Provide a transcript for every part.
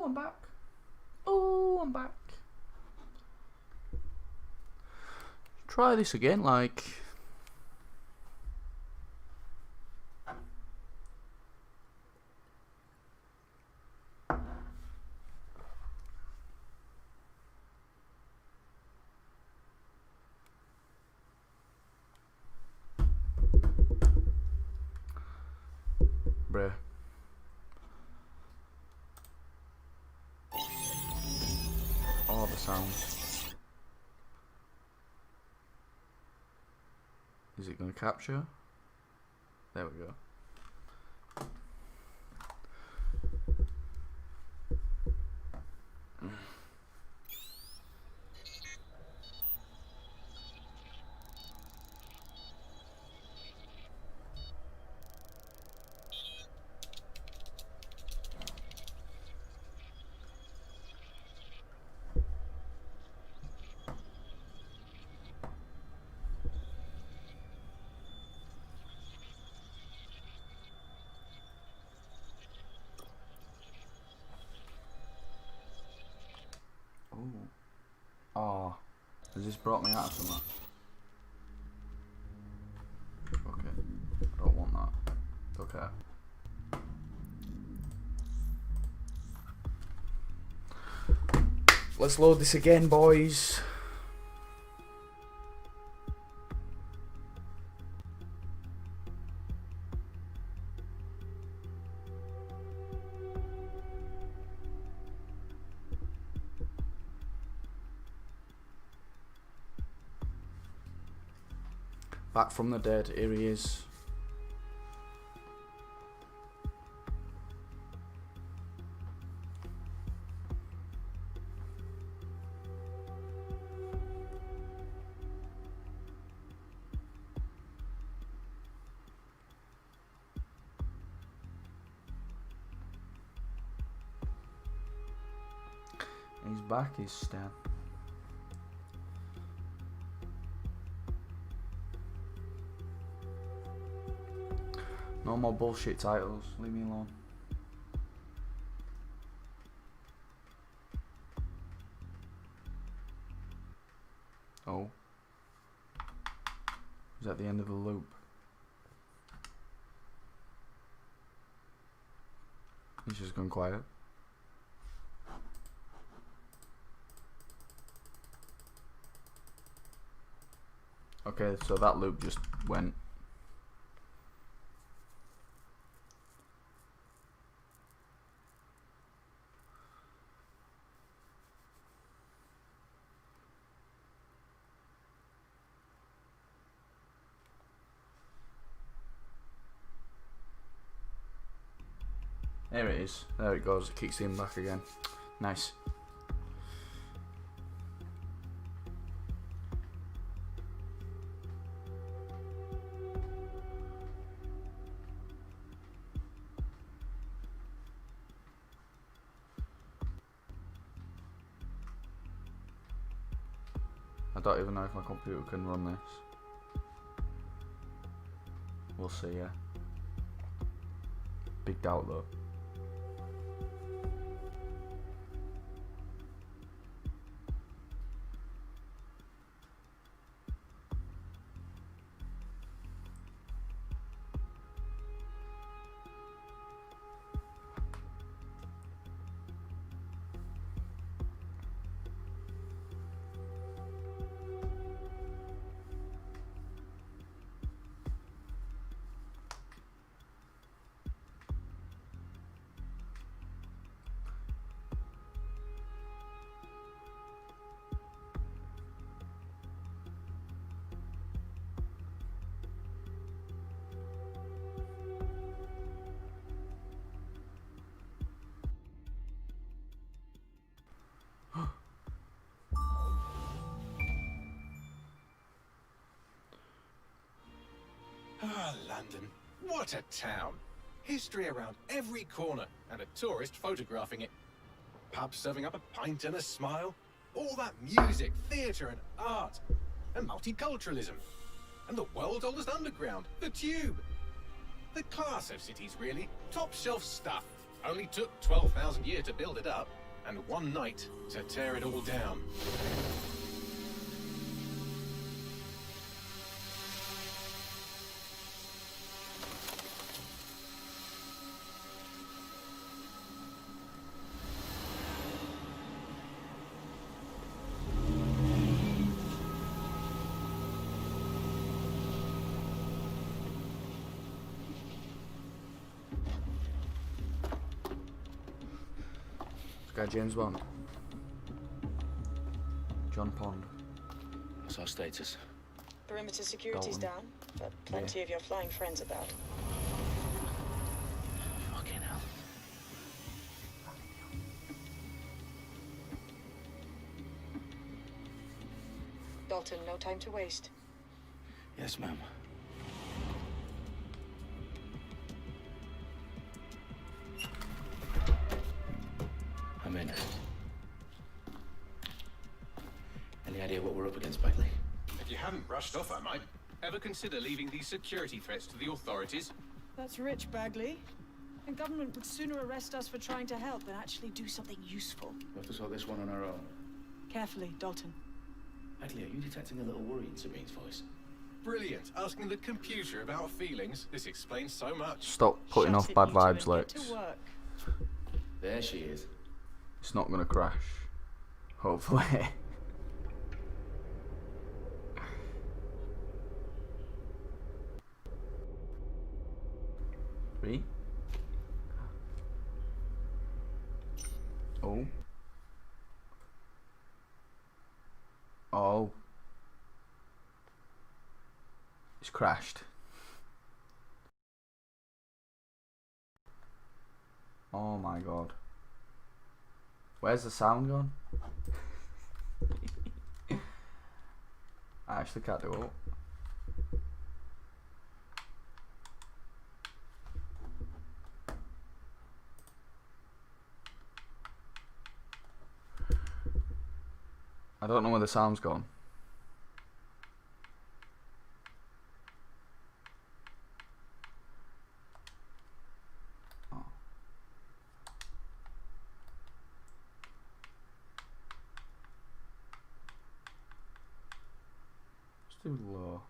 Oh, I'm back. Oh, I'm back. Try this again, like... Bruh. All the sounds. Is it going to capture? There we go. Oh, has this brought me out of something? Okay, I don't want that. Okay. Let's load this again, boys. Back from the dead, here he is. He's back, he's Stan. No more bullshit titles, leave me alone. Oh. Is that the end of the loop? He's just gone quiet. Okay, so that loop just went. There it is. There it goes. It kicks him back again. Nice. I don't even know if my computer can run this. We'll see, yeah. Big doubt though. Ah, London. What a town. History around every corner and a tourist photographing it. Pubs serving up a pint and a smile. All that music, theatre and art. And multiculturalism. And the world's oldest underground, the Tube. The class of cities, really. Top shelf stuff. Only took 12,000 years to build it up, and one night to tear it all down. This guy James Bond. John Pond. What's our status? Perimeter security's Dalton. down, but plenty of your flying friends about. Fucking hell. Dalton, no time to waste. Yes, ma'am. I'm in. Any idea what we're up against, Bagley? If you hadn't brushed off, I might. Ever consider leaving these security threats to the authorities? That's rich, Bagley. The government would sooner arrest us for trying to help than actually do something useful. We have to sort this one on our own. Carefully, Dalton. Bagley, are you detecting a little worry in Sabine's voice? Brilliant. Asking the computer about feelings. This explains so much. Stop putting Shut off it, bad you two, vibes, and get Lex. to work. There she is. It's not gonna crash. Hopefully. Three. Oh. Oh. It's crashed. Oh my god. Where's the sound gone? I actually can't do it. I don't know where the sound's gone. Oh. It's too low.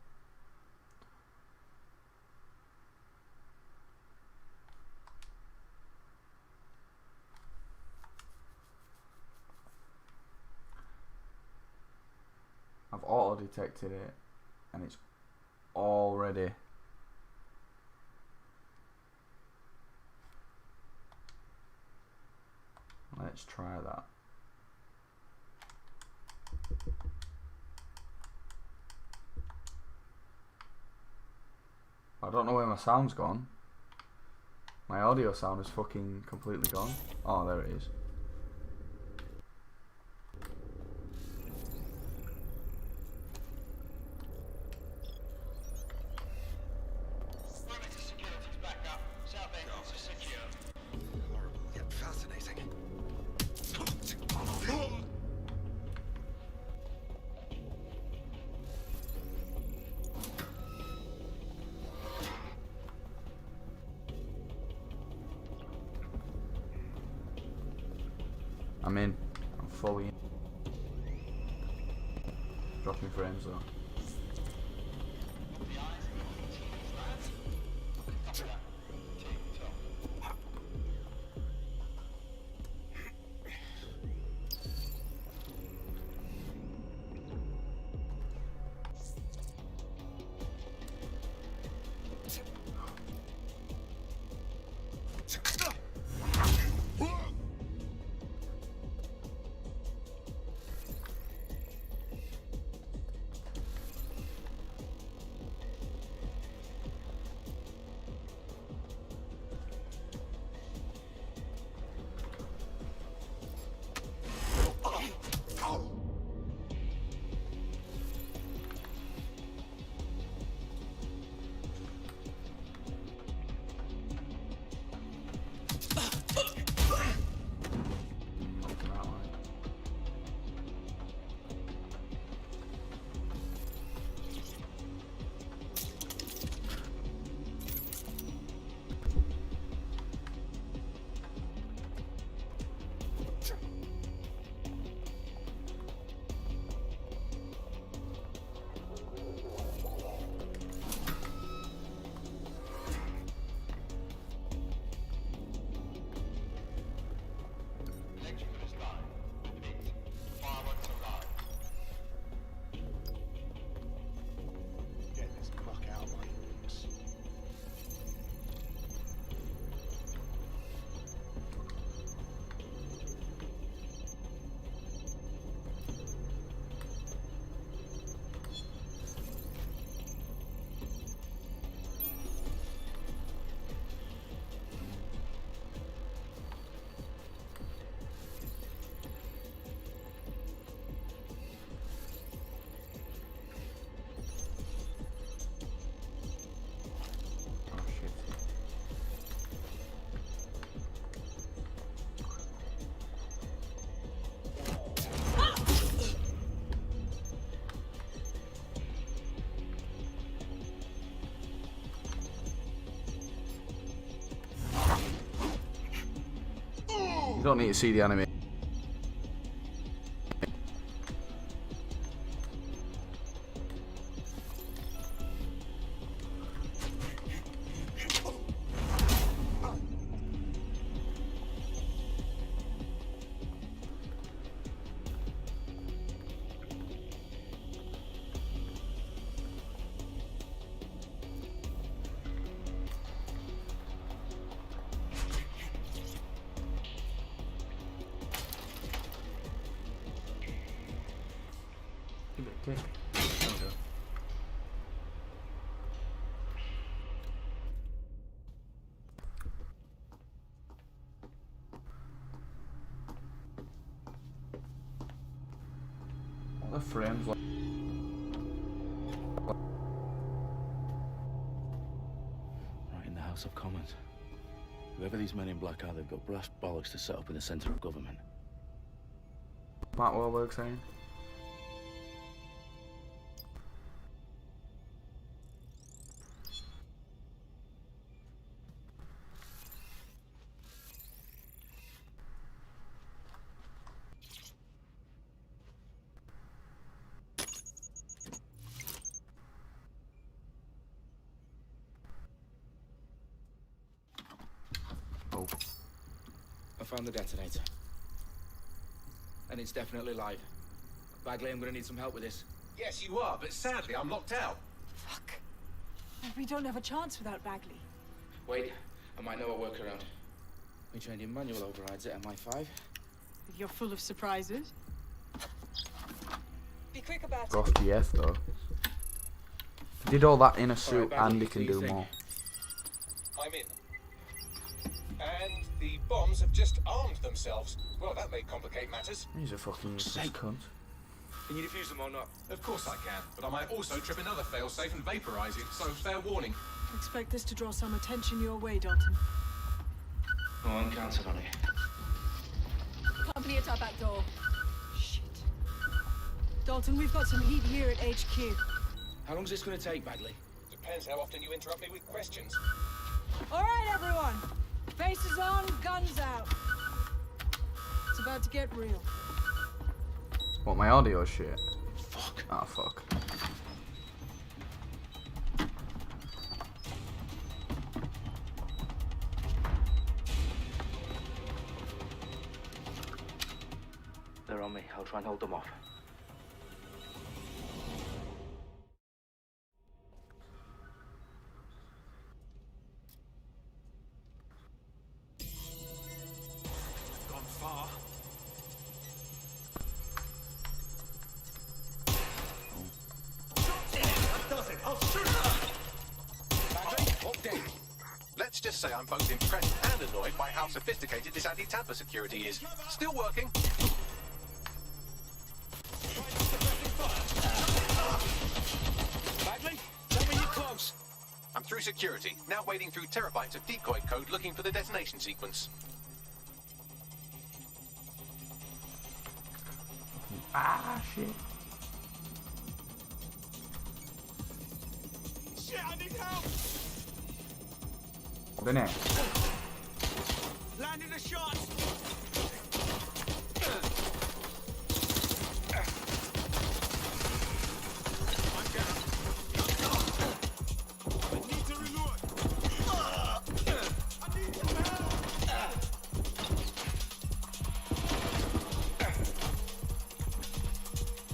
I've auto detected it and it's already let's try that. I don't know where my sound's gone. My audio sound is fucking completely gone. Oh, there it is. Horrible yet fascinating. I'm in. I'm fully in. Dropping frames though. You don't need to see the anime. Give it a kick. There we go. What are the frames like? Right in the House of Commons. Whoever these men in black are, they've got brass bollocks to set up in the centre of government. Mark Wahlberg saying. Oh. I found the detonator. And it's definitely live. Bagley, I'm gonna need some help with this. Yes, you are, but sadly, I'm locked out. Fuck. We don't have a chance without Bagley. Wait, I might know a workaround. We trained in manual overrides at MI5. You're full of surprises. Be quick about it. Groff DF though. He did all that in a suit Bagley, and he what can do you do think? more. I'm in. And the bombs have just armed themselves. Well, that may complicate matters. He's a fucking useless cunt. Can you defuse them or not? Of course I can, but I might also trip another failsafe and vaporize it, so fair warning. Expect this to draw some attention your way, Dalton. No one counted on it. Company at our back door. Shit. Dalton, we've got some heat here at HQ. How long's this gonna take, Bagley? Depends how often you interrupt me with questions. All right, everyone. Faces on, guns out. It's about to get real. What, my audio shit? Fuck. Ah, fuck. They're on me. I'll try and hold them off. Gone far. That does it. I'll shoot her. Bagley, update. Let's just say I'm both impressed and annoyed by how sophisticated this anti-tamper security is. Still working. Bagley, tell me you're close. I'm through security, now wading through terabytes of decoy code looking for the detonation sequence. Ah, shit. Shit, I need help! Been it. Landing a shot! I'm down. I need to reload. I need your help!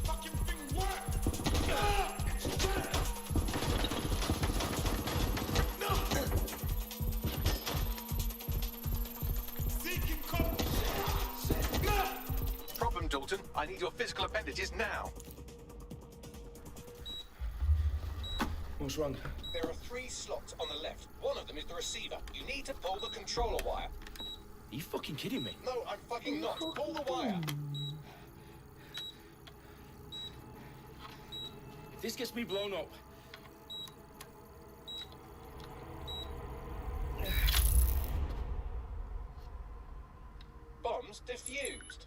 Fucking thing worked! Seeking cover! Problem, Dalton. I need your physical appendages now. What's wrong? There are 3 slots on the left. One of them is the receiver. You need to pull the controller wire. Are you fucking kidding me? No, I'm fucking not. Pull the wire. If this gets me blown up, Bombs defused.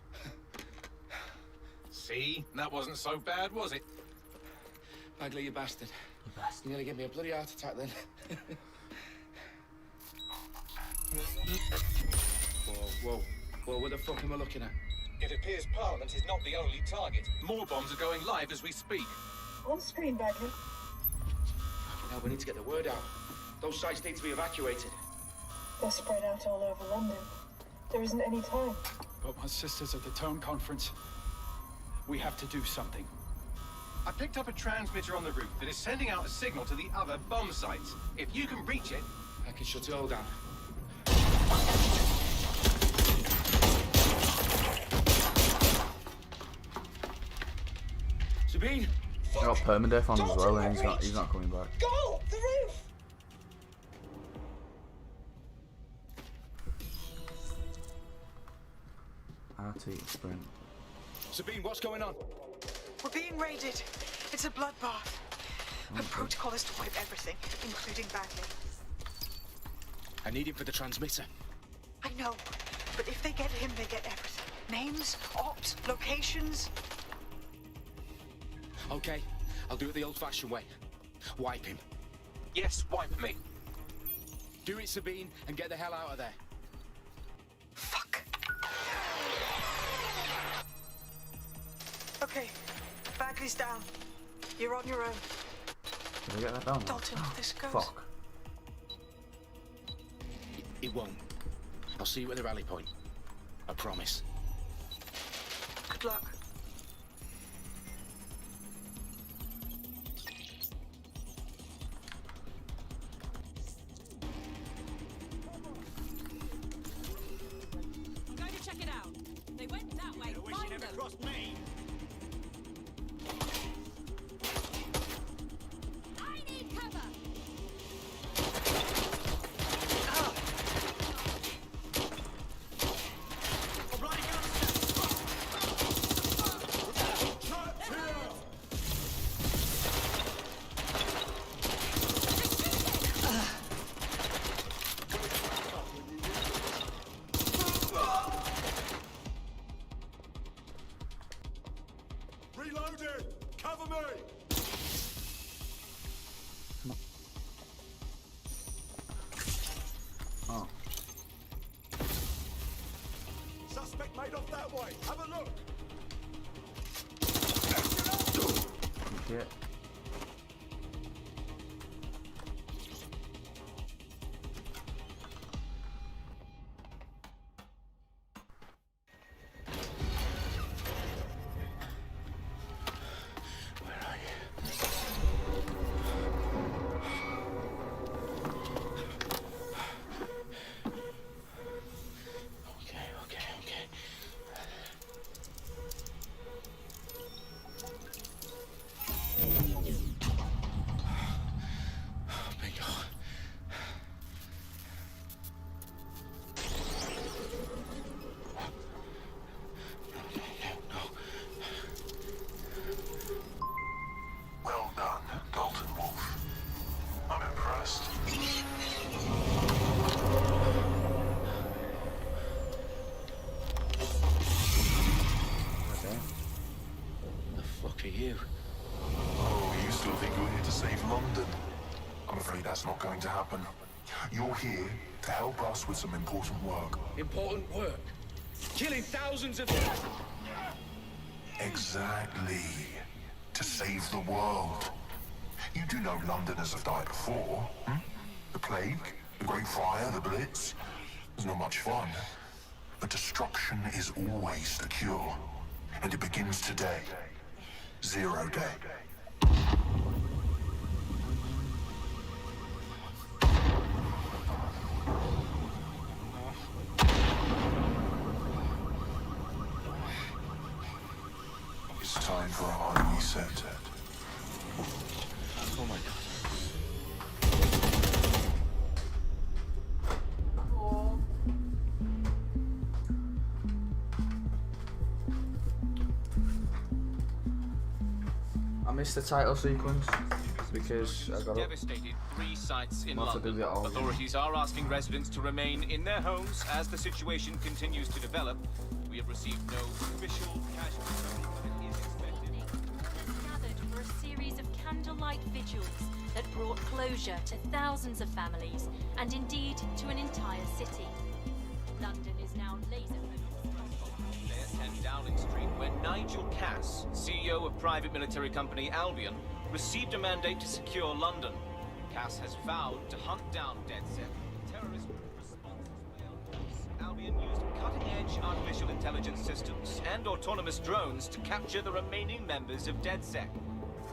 See? That wasn't so bad, was it? Bagley, you bastard. You nearly gave me a bloody heart attack then. Whoa, whoa, Well, what the fuck am I looking at? It appears Parliament is not the only target. More bombs are going live as we speak. On screen, Bagley. Now we need to get the word out. Those sites need to be evacuated. They're spread out all over London. There isn't any time. But my sister's at the town conference. We have to do something. I picked up a transmitter on the roof that is sending out a signal to the other bomb sites. If you can reach it... I can shut it all down. Sabine! I got permadeath on as well, and he's not coming back. Go! The roof! RT sprint. Sabine, what's going on? We're being raided. It's a bloodbath. Her protocol is to wipe everything, including Bagley. I need him for the transmitter. I know, but if they get him, they get everything. Names, ops, locations. Okay, I'll do it the old-fashioned way. Wipe him. Yes, wipe me. Do it, Sabine, and get the hell out of there. Fuck. Okay, Bagley's down. You're on your own. Did I get that down? Dalton, this goes. Fuck. It won't. I'll see you at the rally point. I promise. Good luck. I'm going to check it out. They went that way. Find them. I need cover. Reloading! Cover me! Oh. Suspect made off that way. Have a look. Shit. Where are you? Okay. Bingo. No. Well done, Dalton Wolf. I'm impressed. Okay. The fuck are you? Oh, you still think you're here to save London? I'm afraid that's not going to happen. You're here to help us with some important work. Important work. Killing thousands of... Exactly. To save the world. You do know Londoners have died before, hmm? The plague, the Great Fire, the Blitz. It's not much fun. But destruction is always the cure. And it begins today. Zero Day. It's time for a hard reset. Oh my god. I missed the title sequence because I got up. Devastated 3 sites in We'll have to do London. that all again. Authorities are asking residents to remain in their homes as the situation continues to develop. We have received no official casualties, but it is expected. Gathered for a series of candlelight vigils that brought closure to thousands of families and indeed to an entire city. London is now laser focused. Downing Street, where Nigel Cass, CEO of private military company Albion, received a mandate to secure London. Cass has vowed to hunt down DedSec, the terrorist group responsible for Albion used cutting-edge artificial intelligence systems and autonomous drones to capture the remaining members of DedSec.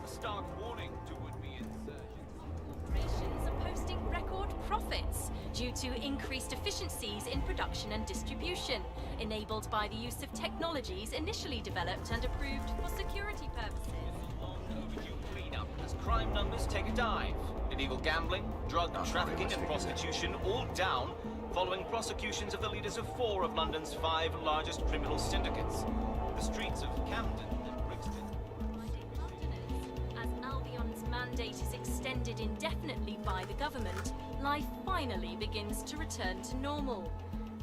A stark warning to would-be insurgents. Corporations are posting record profits due to increased efficiencies in production and distribution, enabled by the use of technologies initially developed and approved for security purposes. Overdue cleanup as crime numbers take a dive. Illegal gambling, drug trafficking and prostitution all down following prosecutions of the leaders of 4 of London's 5 largest criminal syndicates. The streets of Camden and Brixton. As Albion's mandate is extended indefinitely by the government, life finally begins to return to normal.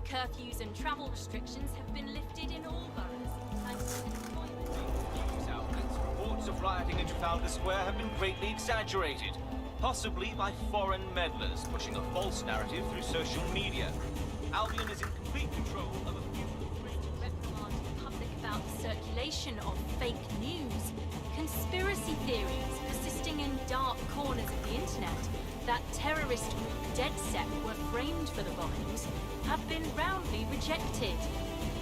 Curfews and travel restrictions have been lifted in all boroughs, thanks to employment. News outlets' reports of rioting in Trafalgar Square have been greatly exaggerated, possibly by foreign meddlers pushing a false narrative through social media. Albion is in complete control of a few reprimand the public about the circulation of fake news, conspiracy theories persisting in dark corners of the internet that terrorist group DedSec were framed for the bombings have been roundly rejected.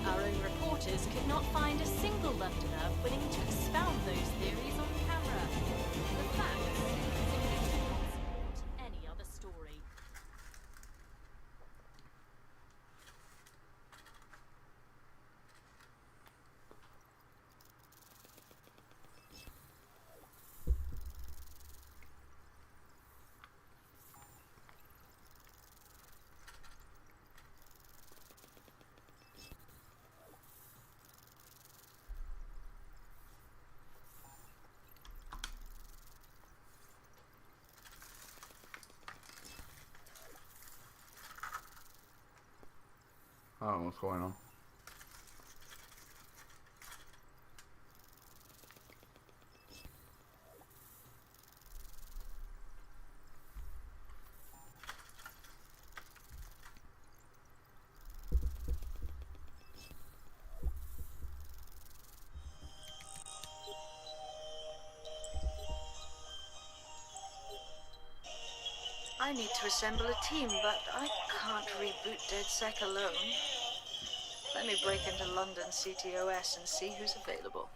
Our own reporters could not find a single Londoner willing to expound those theories on camera. The facts simply support any other story. I don't know what's going on. I need to assemble a team, but I can't reboot DedSec alone. Let me break into London CTOS and see who's available.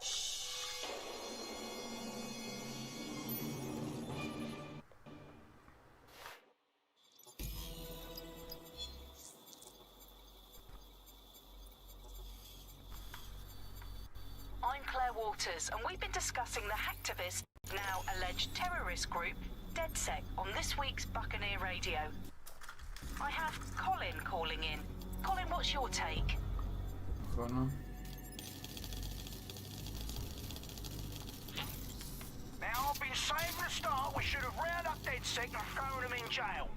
I'm Claire Waters, and we've been discussing the hacktivist, now alleged terrorist group, DedSec, on this week's Buccaneer Radio. I have Colin calling in. Colin, what's your take? What's going on? Now, I've been saying from the start we should have rounded up DedSec and thrown them in jail.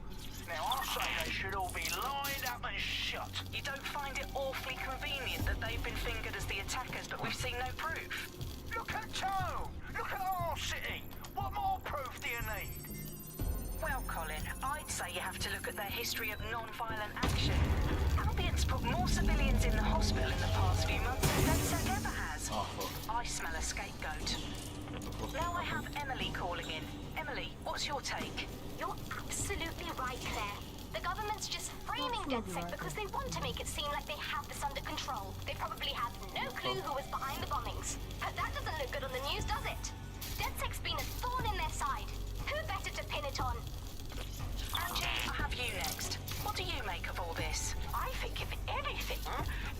Now, I say they should all be lined up and shot. You don't find it awfully convenient that they've been fingered as the attackers, but we've seen no proof? Look at Tone! Look at our city! What more proof do you need? Well, Colin, I'd say you have to look at their history of non-violent action. Albion's put more civilians in the hospital in the past few months than DedSec ever has. Oh, fuck. I smell a scapegoat. Now I have Emily calling in. Emily, what's your take? You're absolutely right, Claire. The government's just framing DedSec because they want to make it seem like they have this under control. They probably have no clue who was behind the bombings. But that doesn't look good on the news, does it? DedSec's been a thorn in their side. Who better to pin it on? Angie, I have you next. What do you make of all this? I think if anything,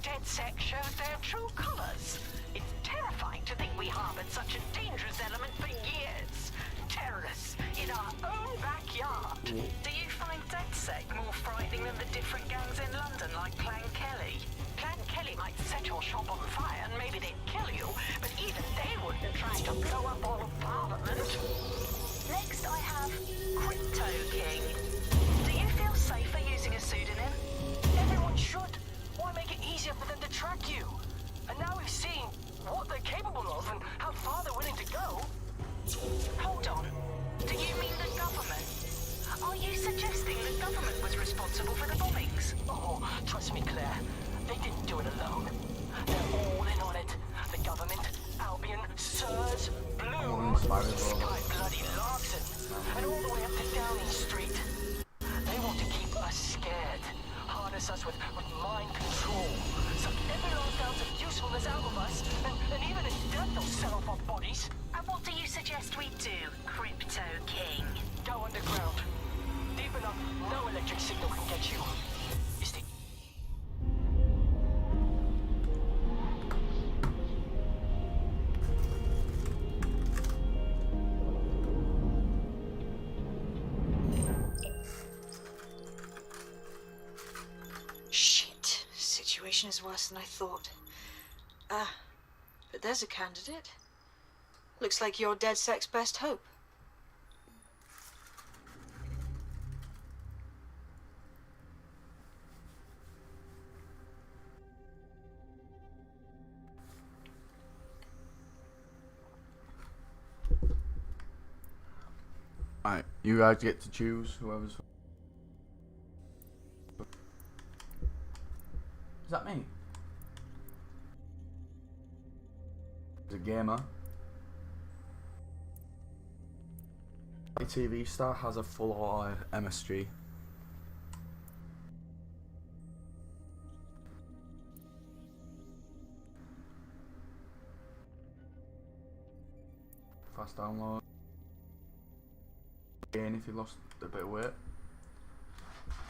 DedSec showed their true colours. It's terrifying to think we harboured such a dangerous element for years. Terrorists in our own backyard. Do you find DedSec more frightening than the different gangs in London like Clan Kelly? Clan Kelly might set your shop on fire and maybe they'd kill you, but even they wouldn't try to blow up all of Parliament. Next I have Crypto King. Do you feel safer using a pseudonym? Everyone should. Why make it easier for them to track you? And now we've seen what they're capable of and how far they're willing to go. Hold on. Do you mean the government? Are you suggesting the government was responsible for the bombings? Oh, trust me, Claire. They didn't do it alone. They're all in on it. fire This as well. guy bloody Larson, and all the way up to Downing Street. They want to keep us scared, harness us with mind control, suck every last ounce of usefulness out of us, and even at death they'll sell off our bodies. And what do you suggest we do, Crypto King? Go underground. Deep enough, no electric signal can get you. It's the Shit. Situation is worse than I thought. But there's a candidate. Looks like you're DedSec's best hope. Alright, you guys get to choose whoever's. Is that me? As a gamer. A TV star has a full auto MSG. Fast download. Gain if you lost a bit of weight.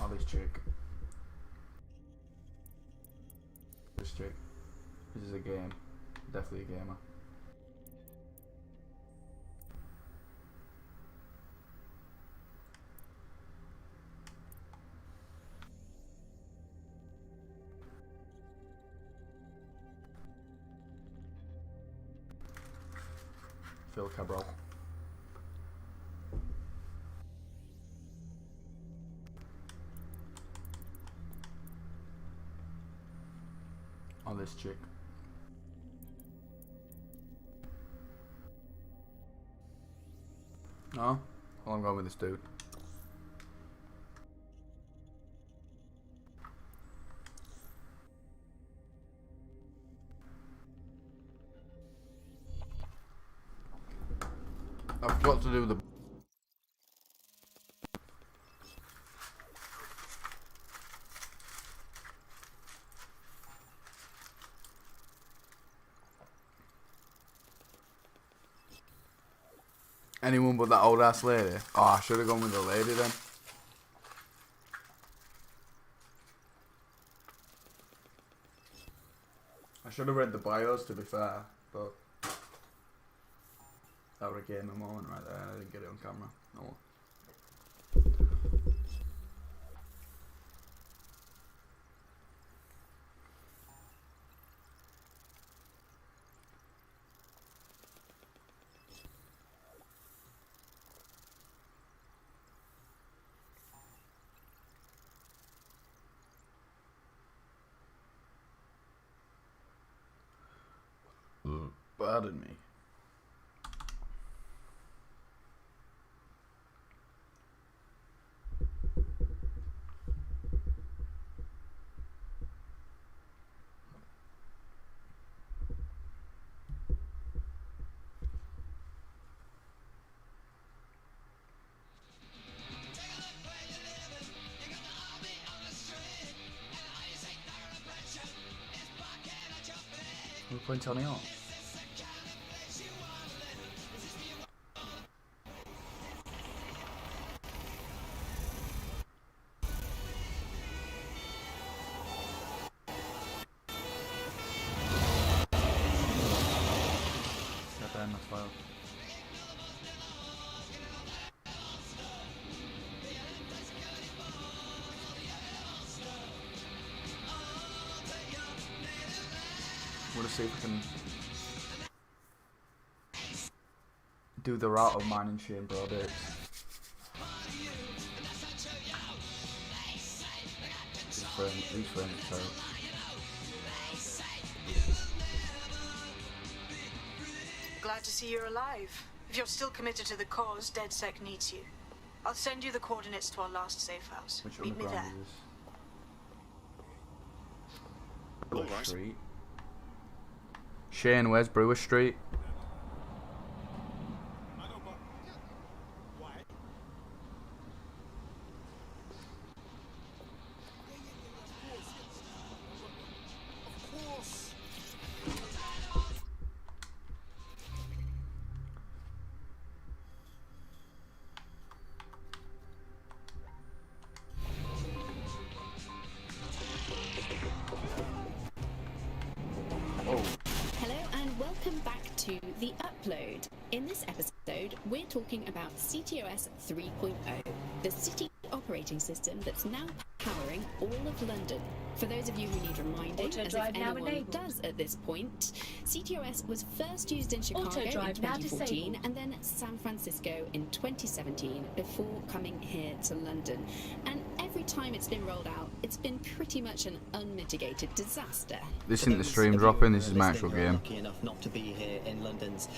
Oh, this chick. This chick. This is a game. Definitely a gamer. Phil Cabral. On this chick. No? Well, I'm going with this dude. I've got to do the. Anyone but that old ass lady? Oh, I should have gone with the lady then. I should have read the bios to be fair, but that would have gave me a moment right there. I didn't get it on camera. No. Pardon me. We're playing Tony Hawk. We'll see if we can do the route of mine and Shane Broadix. These frames are terrible. Glad to see you're alive. If you're still committed to the cause, DedSec needs you. I'll send you the coordinates to our last safe house. Which Meet me there. underground is this? Brewer Street. Shane, where's Brewer Street? to The Upload. In this episode, we're talking about CTOS 3.0, the city operating system that's now powering all of London. For those of you who need reminding, as if anyone does at this point, CTOS was first used in Chicago in 2014 and then San Francisco in 2017 before coming here to London. And every time it's been rolled out, it's been pretty much an unmitigated disaster. This isn't the stream dropping, this is my actual game. Lucky enough not to be here in London's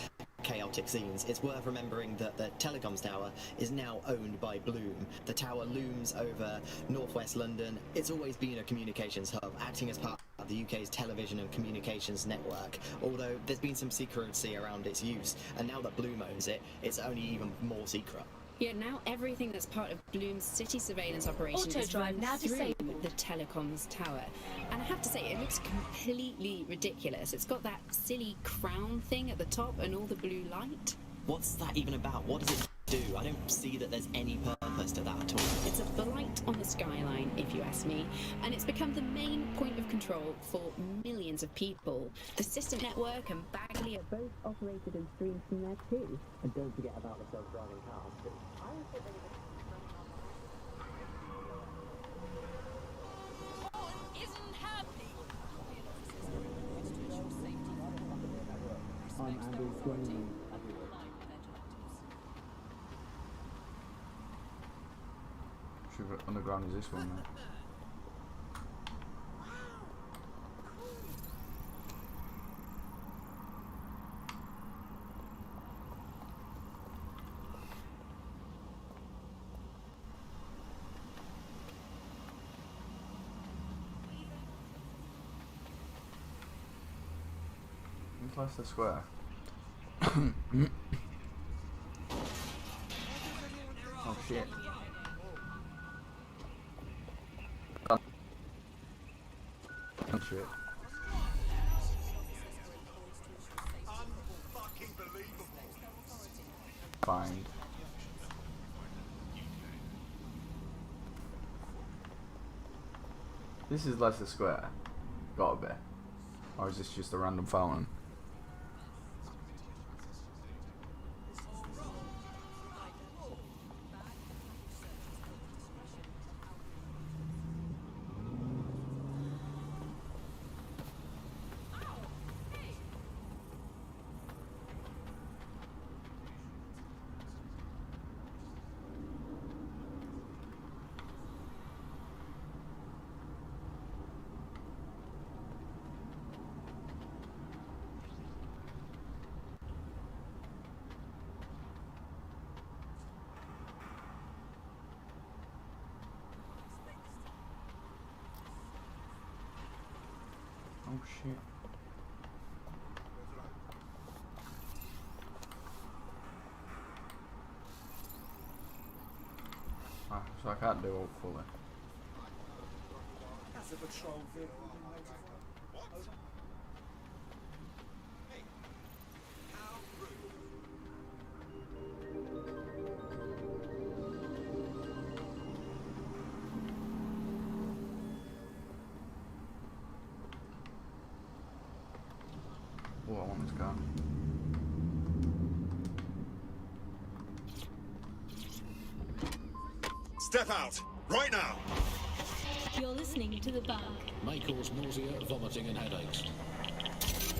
chaotic scenes. It's worth remembering that the telecoms tower is now owned by Bloom. The tower looms over northwest London. It's always been a communications hub, acting as part of the UK's television and communications network, although there's been some secrecy around its use, and now that Bloom owns it, it's only even more secret. Yeah, now everything that's part of Bloom's city surveillance operation is run through the telecoms tower. And I have to say, it looks completely ridiculous. It's got that silly crown thing at the top and all the blue light. What's that even about? What does it do? I don't see that there's any purpose to that at all. It's a blight on the skyline, if you ask me, and it's become the main point of control for millions of people. The System Network and Bagley are both operated and streamed from there too. And don't forget about the self-driving cars too. I'm Andy, joining me. Sugar Underground is this one, mate. It's Leicester Square. Oh shit. Oh shit. Find. This is Leicester Square. Gotta be. Or is this just a random fountain? Oh shit. Ah, so I can't do it fully. That's a patrol vehicle. Oh, I want this car. Step out! Right now! You're listening to The Bug. May cause nausea, vomiting and headaches.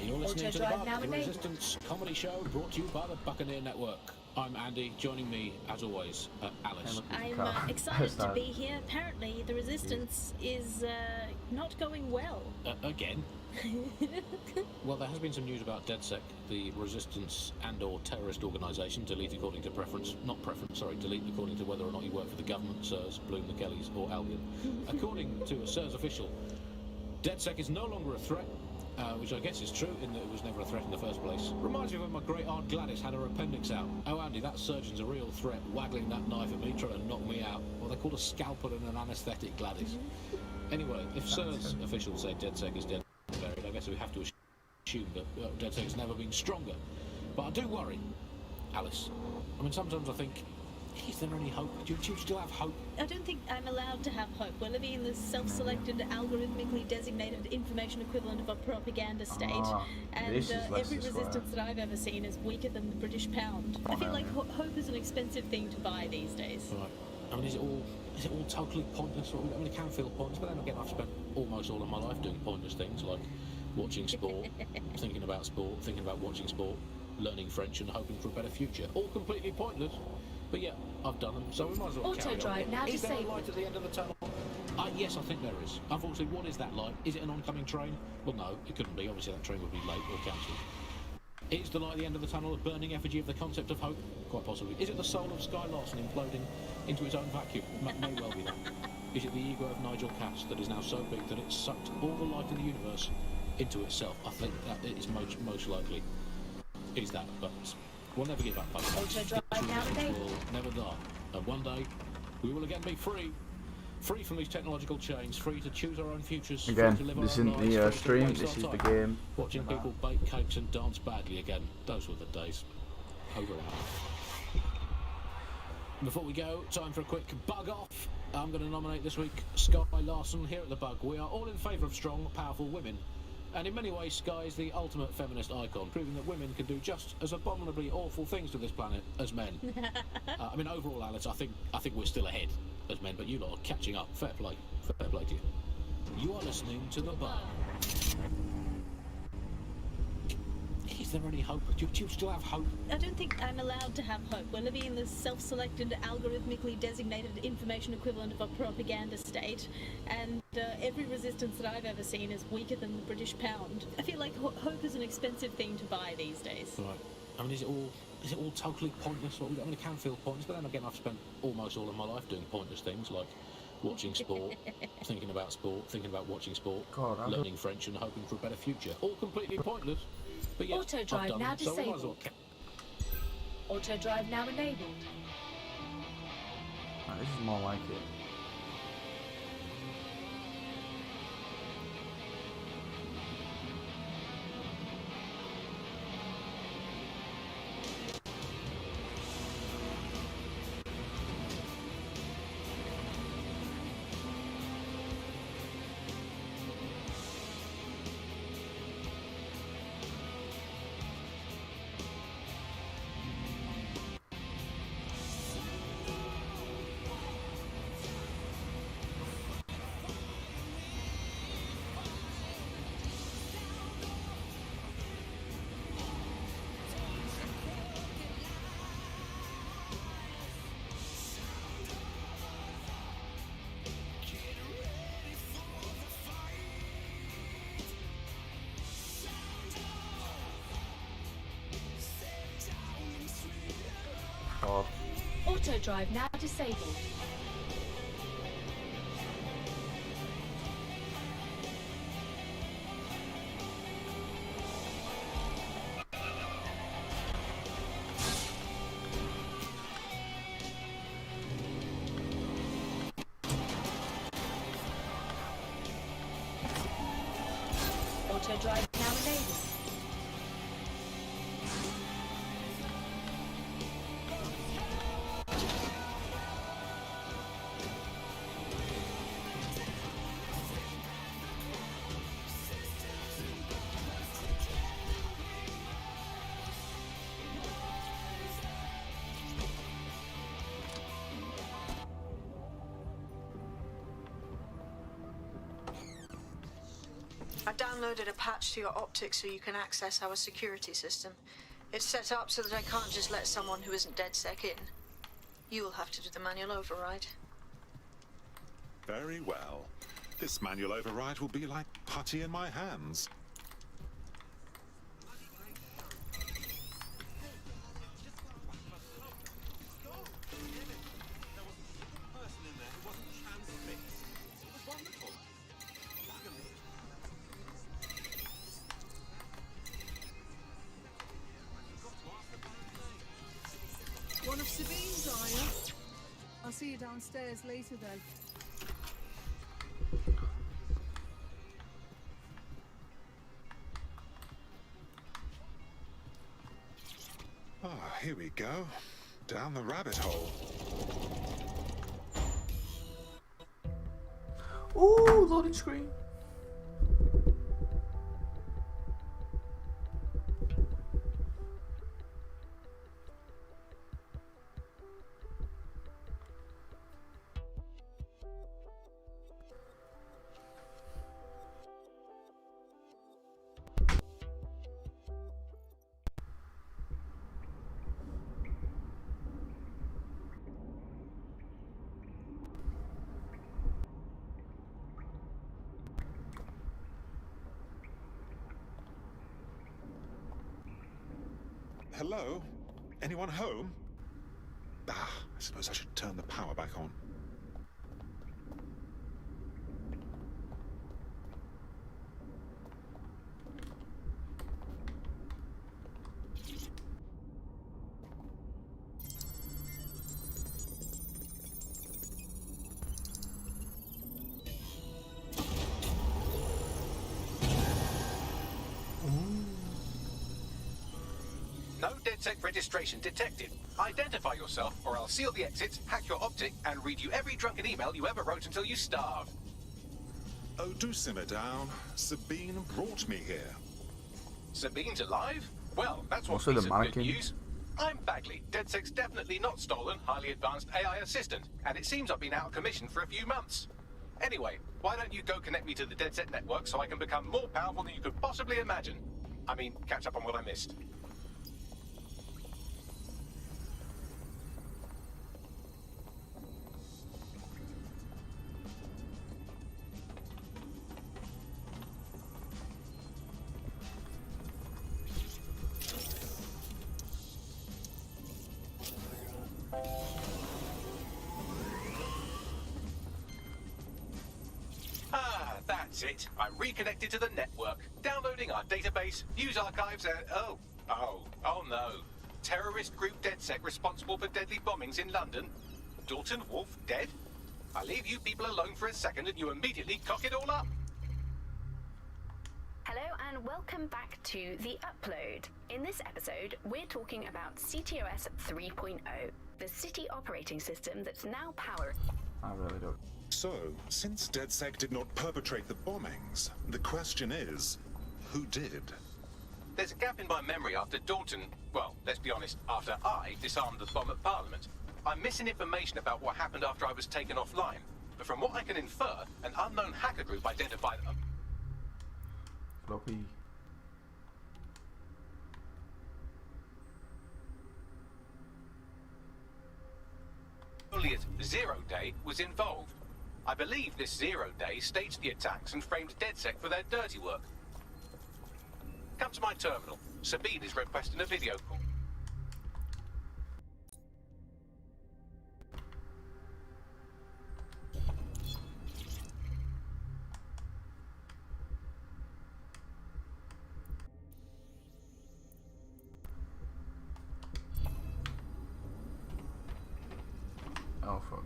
You're listening to The Bug, the Resistance comedy show brought to you by the Buccaneer Network. I'm Andy, joining me, as always, Alice. I'm excited to be here. Apparently, the Resistance is not going well. Again? Well, there has been some news about DedSec, the resistance and/or terrorist organisation, delete according to preference, not preference, sorry, delete according to whether or not you work for the government, SIRS, Bloom, the Kellys, or Albion. According to a SIRS official, DedSec is no longer a threat, which I guess is true in that it was never a threat in the first place. Reminds me of when my great aunt Gladys had her appendix out. Oh, Andy, that surgeon's a real threat, waggling that knife at me, trying to knock me out. Well, they're called a scalpel and an anaesthetic, Gladys. Anyway, if SIRS officials say DedSec is dead, I guess we have to assume that DedSec's never been stronger. But I do worry, Alice. I mean, sometimes I think Is there any hope? Do you still have hope? I don't think I'm allowed to have hope. We're living in the self-selected, algorithmically designated information equivalent of a propaganda state. And this is less every described. resistance that I've ever seen is weaker than the British pound. I feel like hope is an expensive thing to buy these days. Right. I mean, is it all totally pointless? I mean, it can feel pointless, but then again, I've spent almost all of my life doing pointless things like watching sport, thinking about watching sport, learning French and hoping for a better future. All completely pointless. But yeah, I've done them, so we might as well carry on. Auto-drive now Is there a disabled. light at the end of the tunnel? Yes, I think there is. Unfortunately, what is that light? Is it an oncoming train? Well, no, it couldn't be. Obviously, that train would be late or cancelled. Is the light at the end of the tunnel a burning effigy of the concept of hope? Quite possibly. Is it the soul of Sky Larson imploding into its own vacuum? May well be that. Is it the ego of Nigel Cass that is now so big that it's sucked all the light in the universe into itself? I think that is most likely. Is that, but we'll never give up hope. Auto-drive now enabled. Will never die. And one day, we will again be free. Free from these technological chains, free to choose our own futures. Again, free to live this our own isn't the lives, free to stream, waste this our is the time. game. Watching people bake cakes and dance badly again. Those were the days. Over and out. Before we go, time for a quick bug off. I'm going to nominate this week Sky Larson here at The Bug. We are all in favour of strong, powerful women. And in many ways, Sky is the ultimate feminist icon, proving that women can do just as abominably awful things to this planet as men. I mean, overall, Alice, I think we're still ahead as men, but you lot are catching up. Fair play to you. You are listening to The Bug. Is there any hope? Do you still have hope? I don't think I'm allowed to have hope. We're living in the self-selected, algorithmically designated information equivalent of a propaganda state, and every resistance that I've ever seen is weaker than the British pound. I feel like hope is an expensive thing to buy these days. Right. I mean, is it all totally pointless? I mean, it can feel pointless, but then again, I've spent almost all of my life doing pointless things like watching sport, thinking about watching sport, learning French and hoping for a better future. All completely pointless. But yeah, Auto-drive I've done now them, so we might as well disabled. Auto-drive now enabled. This is more like it. Auto-drive now disabled. Auto-drive now enabled. I downloaded a patch to your optics so you can access our security system. It's set up so that I can't just let someone who isn't DedSec in. You'll have to do the manual override. Very well. This manual override will be like putty in my hands. One of Sabine's, are you? I'll see you downstairs later then. Ah, here we go. Down the rabbit hole. Ooh, loading screen. Hello? Anyone home? I suppose I should turn the power back on. No DedSec registration detected. Identify yourself, or I'll seal the exits, hack your optic, and read you every drunken email you ever wrote until you starve. Oh, do simmer down. Sabine brought me here. Sabine's alive? Well, that's one Also piece the of mannequin. good news. I'm Bagley, DedSec's definitely not stolen, highly advanced AI assistant, and it seems I've been out of commission for a few months. Anyway, why don't you go connect me to the DedSec network so I can become more powerful than you could possibly imagine? I mean, catch up on what I missed. That's it. I'm reconnected to the network, downloading our database, news archives, and oh no. Terrorist group DedSec responsible for deadly bombings in London. Dalton Wolf dead? I leave you people alone for a second and you immediately cock it all up. Hello and welcome back to The Upload. In this episode, we're talking about CTOS 3.0, the city operating system that's now powered. I really don't. So, since DedSec did not perpetrate the bombings, the question is, who did? There's a gap in my memory after Dalton, well, let's be honest, after I disarmed the bomb at Parliament. I'm missing information about what happened after I was taken offline. But from what I can infer, an unknown hacker group identified them. Floppy. Juliet Zero Day was involved. I believe this Zero Day staged the attacks and framed DedSec for their dirty work. Come to my terminal. Sabine is requesting a video call. Oh fuck.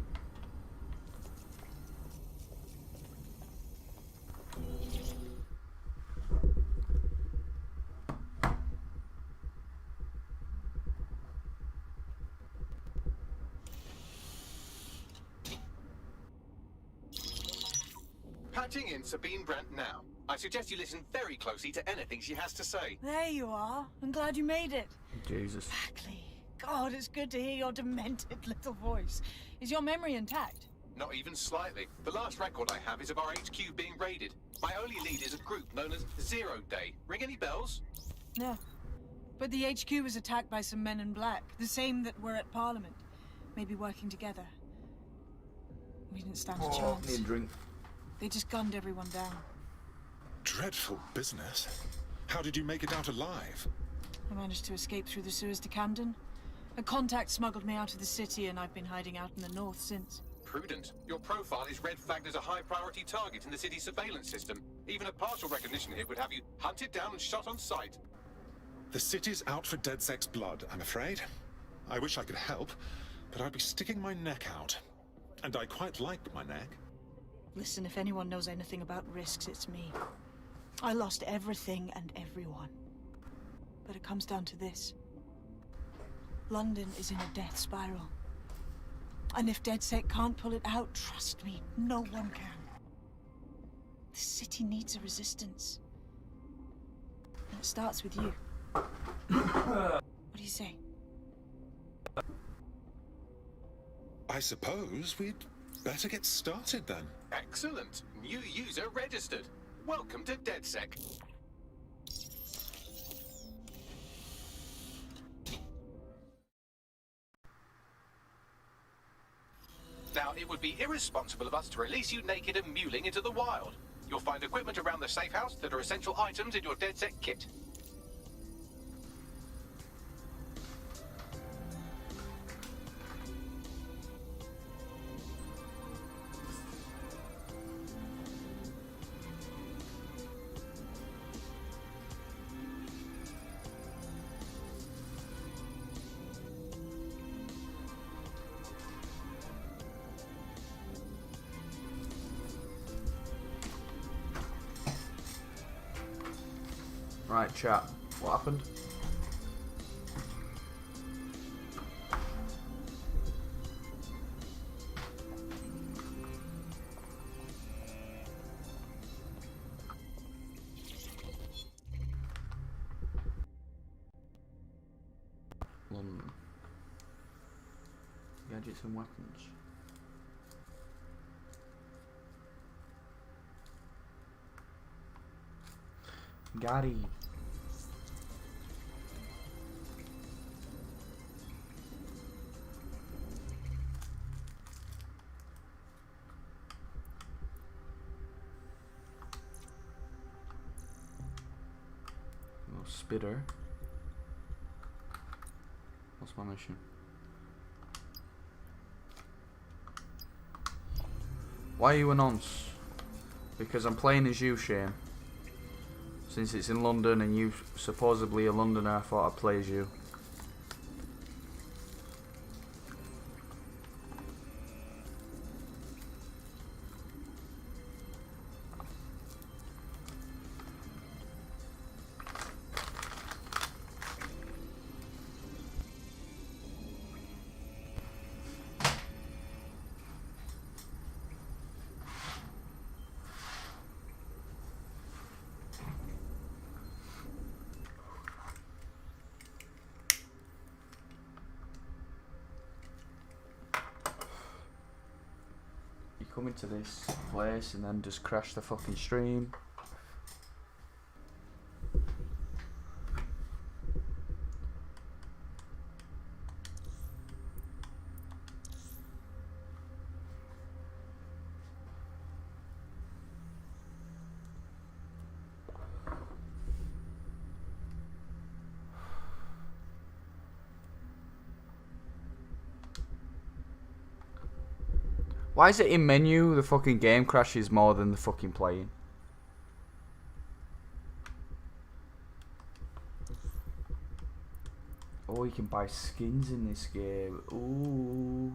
Patching in Sabine Brandt now. I suggest you listen very closely to anything she has to say. There you are. I'm glad you made it. Jesus. Bagley. God, it's good to hear your demented little voice. Is your memory intact? Not even slightly. The last record I have is of our HQ being raided. My only lead is a group known as Zero Day. Ring any bells? No. But the HQ was attacked by some men in black, the same that were at Parliament. Maybe working together. We didn't stand a chance. Need a drink. They just gunned everyone down. Dreadful business. How did you make it out alive? I managed to escape through the sewers to Camden. A contact smuggled me out of the city and I've been hiding out in the north since. Prudent. Your profile is red flagged as a high-priority target in the city's surveillance system. Even a partial recognition here would have you hunted down and shot on sight. The city's out for DedSec's blood, I'm afraid. I wish I could help, but I'd be sticking my neck out. And I quite like my neck. Listen, if anyone knows anything about risks, it's me. I lost everything and everyone. But it comes down to this. London is in a death spiral. And if DedSec can't pull it out, trust me, no one can. The city needs a resistance. And it starts with you. What do you say? I suppose we'd better get started then. Excellent. New user registered. Welcome to DedSec. Now, it would be irresponsible of us to release you naked and mewling into the wild. You'll find equipment around the safe house that are essential items in your DedSec kit. Right, chat. What happened? London. Gadgets and weapons. Gotti. Little spitter. What's my mission? Why are you a nonce? Because I'm playing as you, Shane. Since it's in London and you supposedly a Londoner, I thought I'd play as you. Come into this place and then just crash the fucking stream. Why is it in menu the fucking game crashes more than the fucking playing? Oh, you can buy skins in this game. Ooh.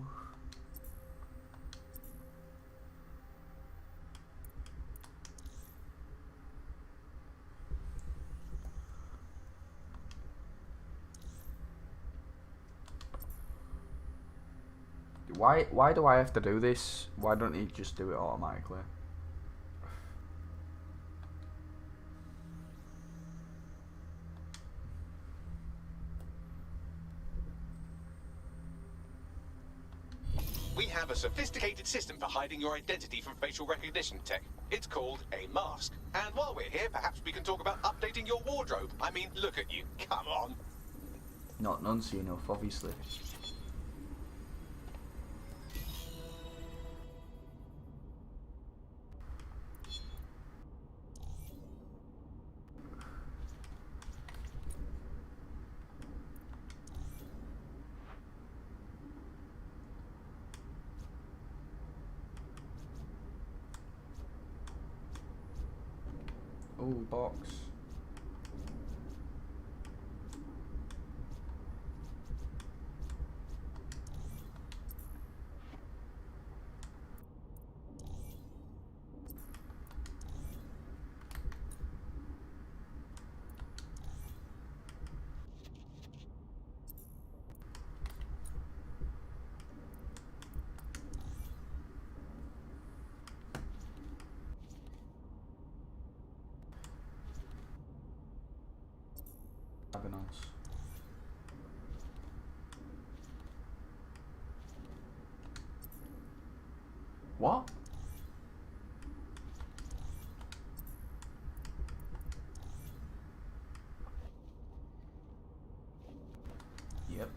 Why do I have to do this? Why don't you just do it automatically? We have a sophisticated system for hiding your identity from facial recognition tech. It's called a mask. And while we're here, perhaps we can talk about updating your wardrobe. I mean, look at you. Come on. Not nuncy enough, obviously. Oh, box. Cybernauts. What? Yep.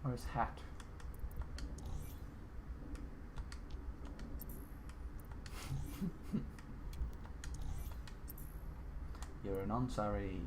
Where's hat? You're an Ansari.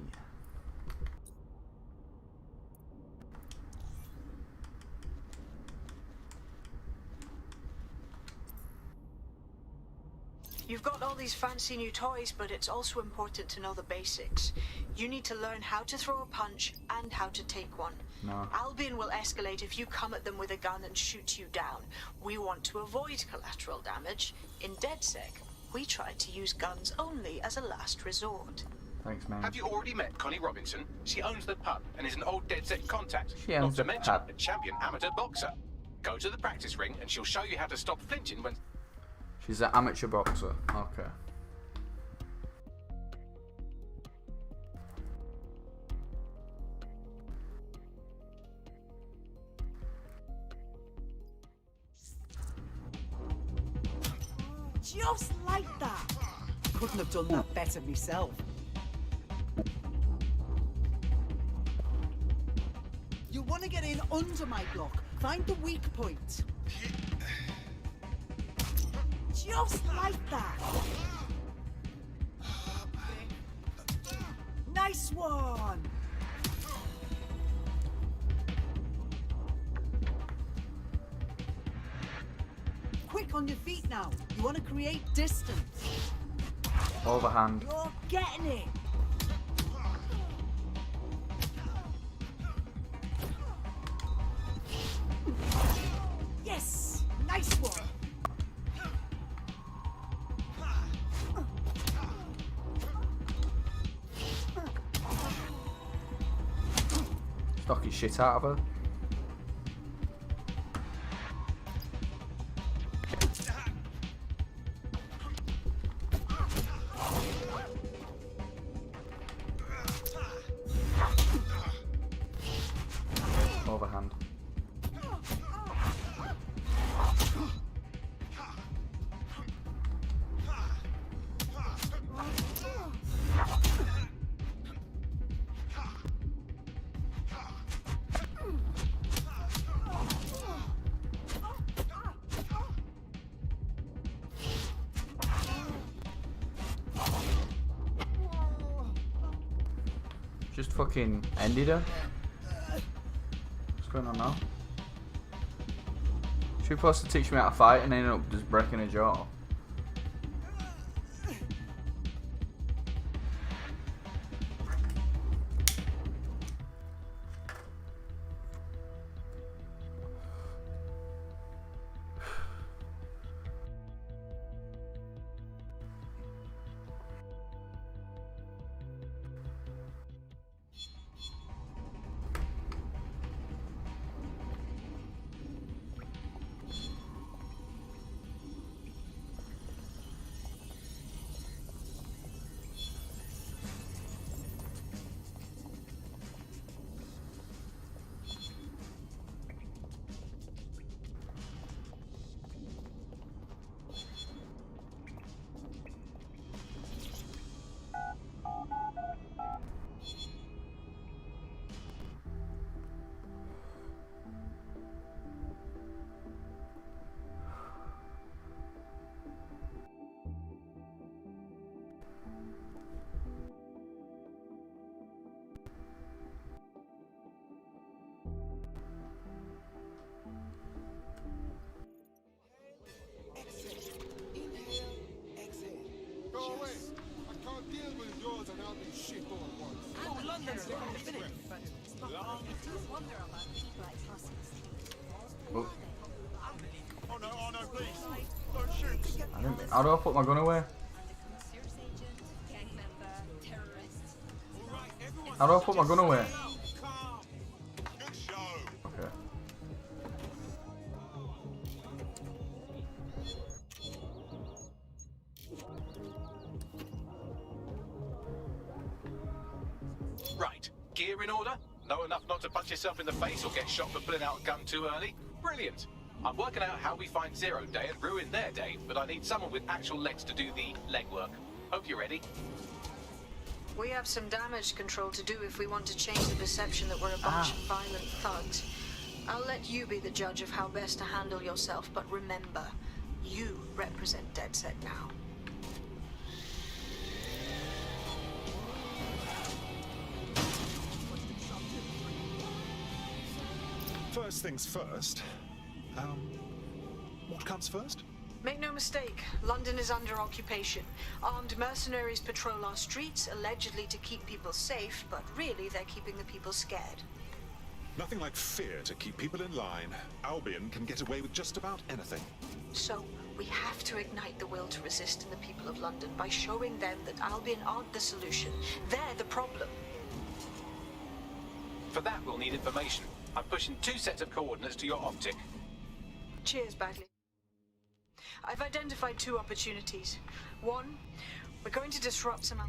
You've got all these fancy new toys, but it's also important to know the basics. You need to learn how to throw a punch and how to take one. No. Albion will escalate if you come at them with a gun and shoot you down. We want to avoid collateral damage. In DedSec, we try to use guns only as a last resort. Thanks, man. Have you already met Connie Robinson? She owns the pub and is an old DedSec contact. She owns Not to the mention pub. a champion amateur boxer. Go to the practice ring and she'll show you how to stop flinching when... She's an amateur boxer. Okay. Just like that. Couldn't have done that better myself. You want to get in under my block. Find the weak point. Just like that. Nice one. Quick on your feet now. You want to create distance. Overhand. You're getting it. Yes. Nice one. Knock his shit out of her. Overhand. Just fucking ended her. What's going on now? She was supposed to teach me how to fight and ended up just breaking her jaw. London's not finished, but Oh. Oh no, please. Don't shoot. I didn't, how do I put my gun away? How do I put my gun away? Okay. Right. Gear in order? Know enough not to punch yourself in the face or get shot for pulling out a gun too early? Brilliant. I'm working out how we find Zero Day and ruin their day, but I need someone with actual legs to do the legwork. Hope you're ready. We have some damage control to do if we want to change the perception that we're a bunch of violent thugs. I'll let you be the judge of how best to handle yourself, but remember, you represent DedSec now. First things first. What comes first? Make no mistake, London is under occupation. Armed mercenaries patrol our streets, allegedly to keep people safe, but really they're keeping the people scared. Nothing like fear to keep people in line. Albion can get away with just about anything. So, we have to ignite the will to resist in the people of London by showing them that Albion aren't the solution. They're the problem. For that, we'll need information. I'm pushing 2 sets of coordinates to your optic. Cheers, Bagley. I've identified 2 opportunities. One, we're going to disrupt some...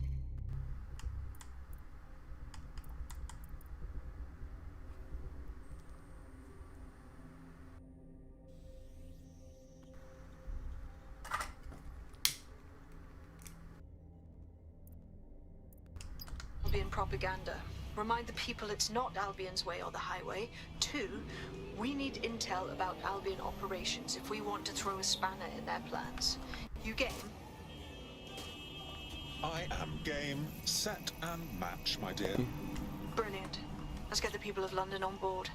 Albion propaganda. Remind the people it's not Albion's way or the highway. 2, we need intel about Albion operations if we want to throw a spanner in their plans. You game? I am game, set, and match, my dear. Brilliant. Let's get the people of London on board.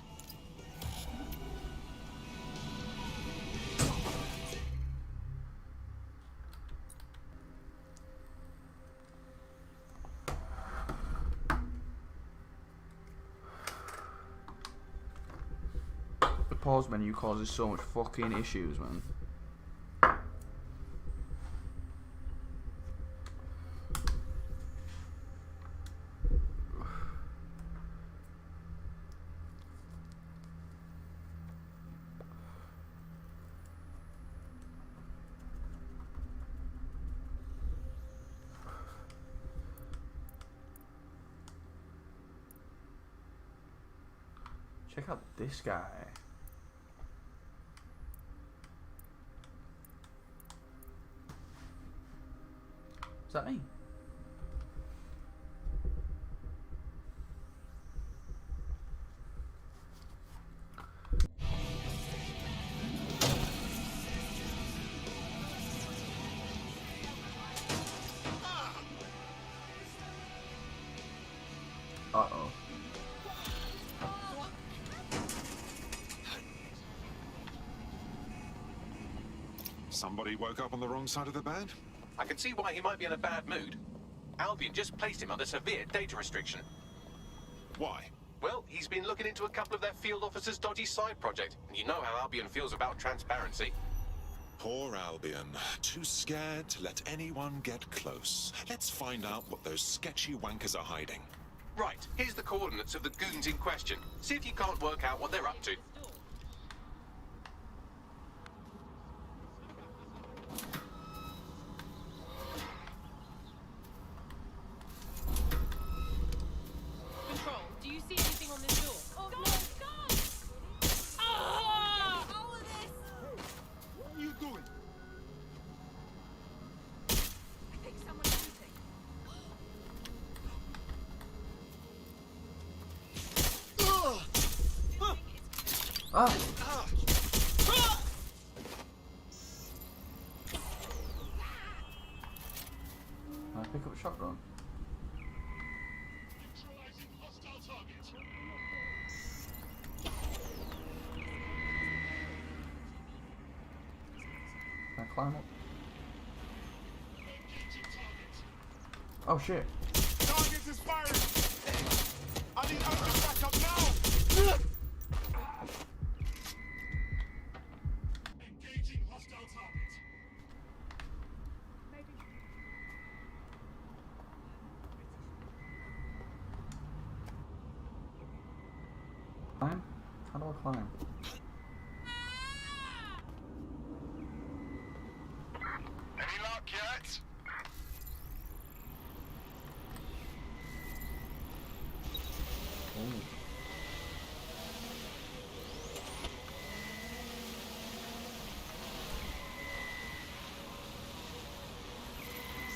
The pause menu causes so much fucking issues, man. Check out this guy. Is that me? Uh-oh. Somebody woke up on the wrong side of the bed? I can see why he might be in a bad mood. Albion just placed him under severe data restriction. Why? Well, he's been looking into a couple of their field officers' dodgy side project, and you know how Albion feels about transparency. Poor Albion. Too scared to let anyone get close. Let's find out what those sketchy wankers are hiding. Right, here's the coordinates of the goons in question. See if you can't work out what they're up to. Control, do you see anything on this door? Oh, no, guys! Ah! All of this! What are you doing? I think someone's shooting. Ah! Can I pick up a shotgun? Can I climb up? Oh shit. Target is firing! Climb? How do I climb? Any luck yet? Ooh.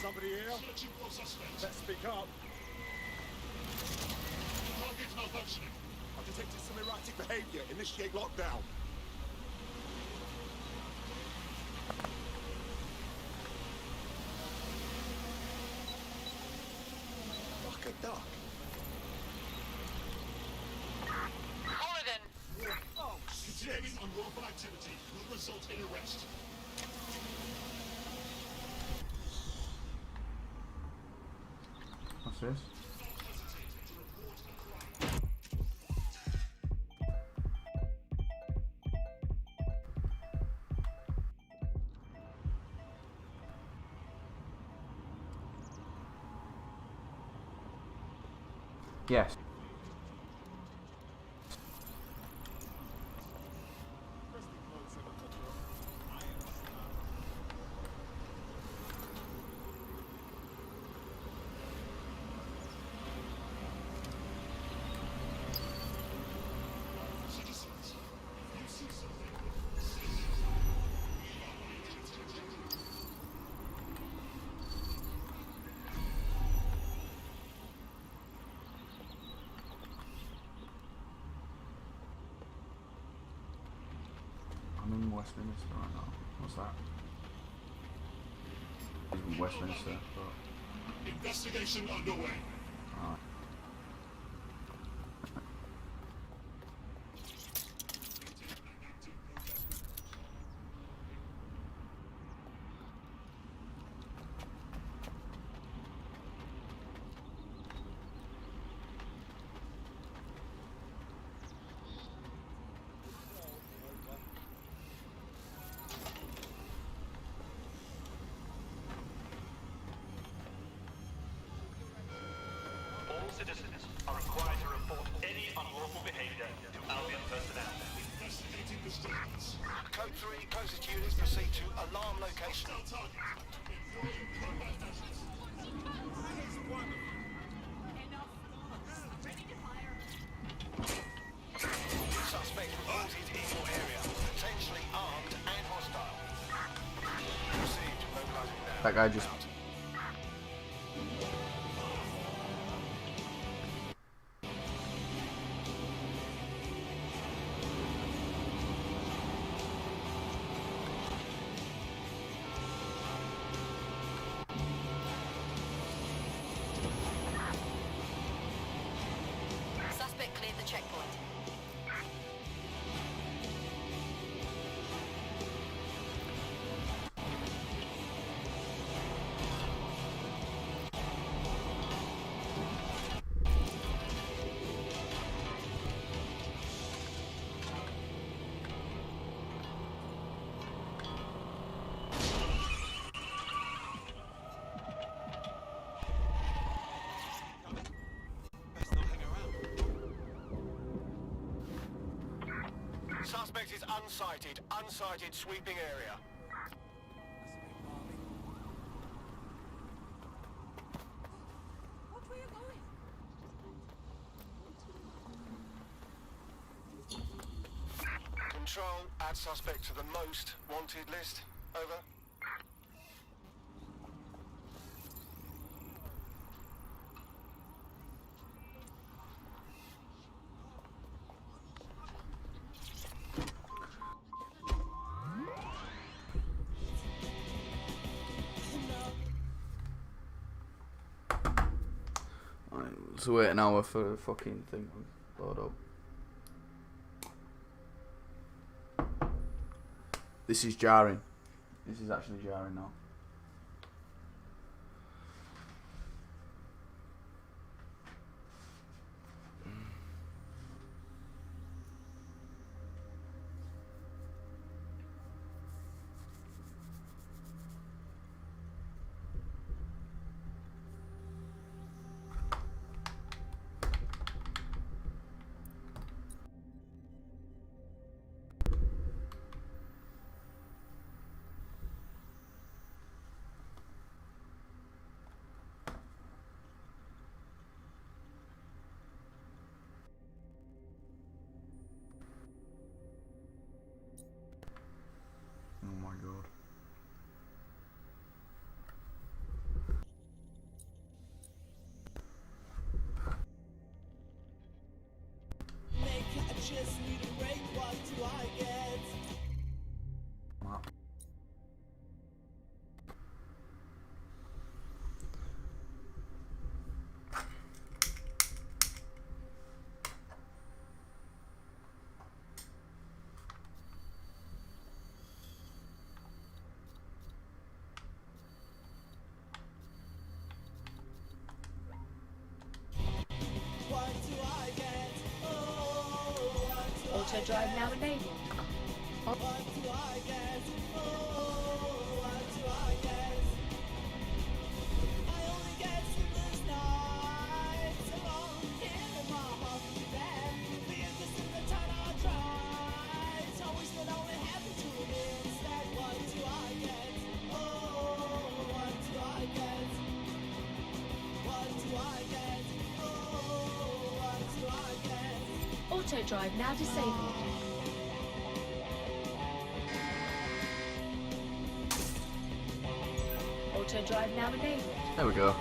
Somebody here? Let's speak up. Target's malfunctioning. I've detected some erratic behavior. Initiate lockdown. Duck a duck. Holiday. Oh, Continuing unlawful activity will result in arrest. What's this? Yes. Citizens, you see something? I'm in Westminster right now. What's that? It's in Westminster, but... Investigation underway. Alright. All citizens are required to report any unlawful behavior to Albion personnel. Investigating disturbance. Code 3, closest units proceed to alarm location. Suspect reported in your area, potentially armed and hostile. Proceed to mobilizing now. That guy just... Suspect cleared the checkpoint. Suspect is unsighted. Unsighted sweeping area. Control, add suspect to the most wanted list. Over. Let's wait an hour for the fucking thing to load up. This is jarring. This is actually jarring now. just need a break. What do I get? What do I get? Oh, what do Auto drive now enabled. What do I get? Oh, what do I get? I only get sleepless nights alone here in my hockey bed. The interest in the town I tried. Always that only happened to me instead. What do I get? Oh, what do I get? What do I get? Oh, what do I get? Auto drive now disabled. Auto drive now enabled. There we go.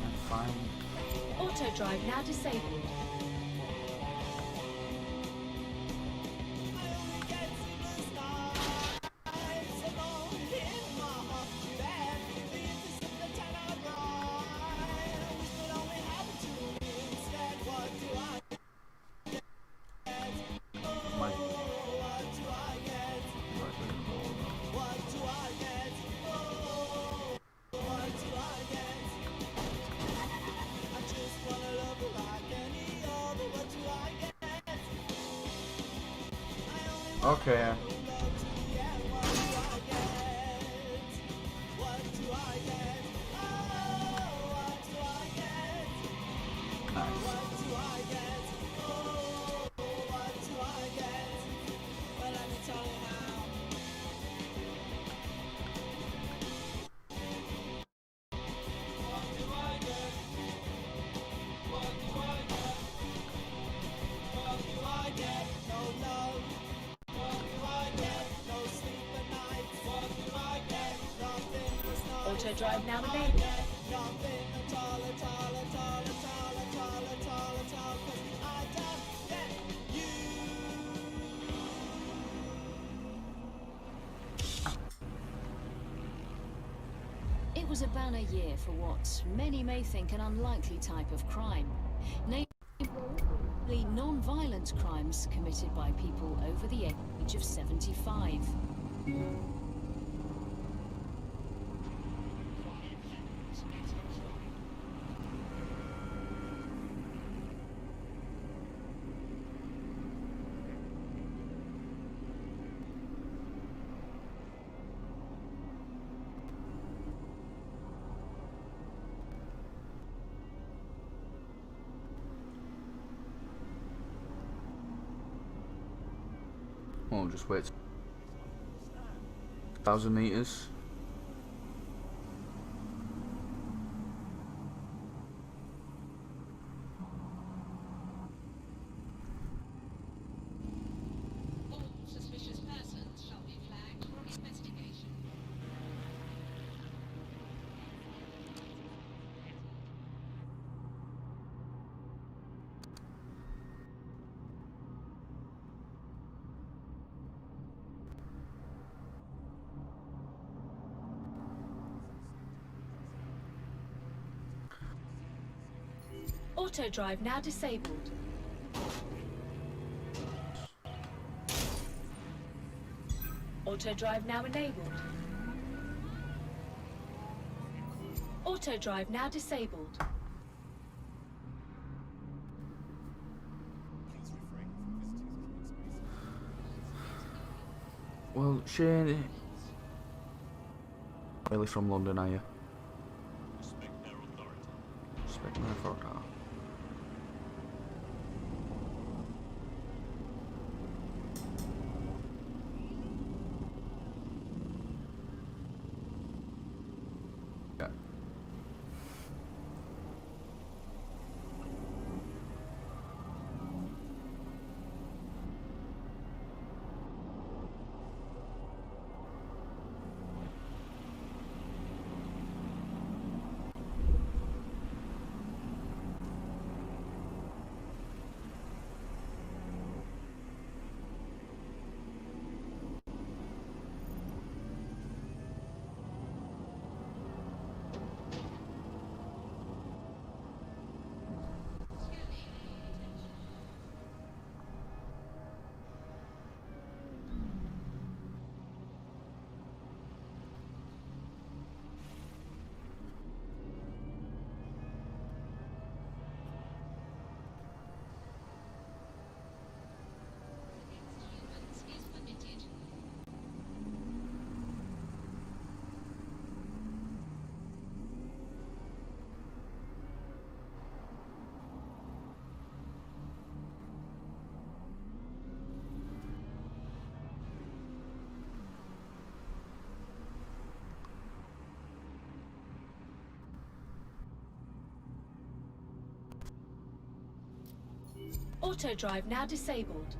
And fine. Auto drive now disabled. Okay. Auto drive now enabled. It was a banner year for what many may think an unlikely type of crime. Namely, non-violent crimes committed by people over the age of 75. Well, just wait. 1,000 meters. Suspicious persons shall be flagged for investigation. Auto drive now disabled. Auto drive now enabled. Auto drive now disabled. Well, Shane, really from London, are you? Respect their authority. Yeah. Auto drive now disabled.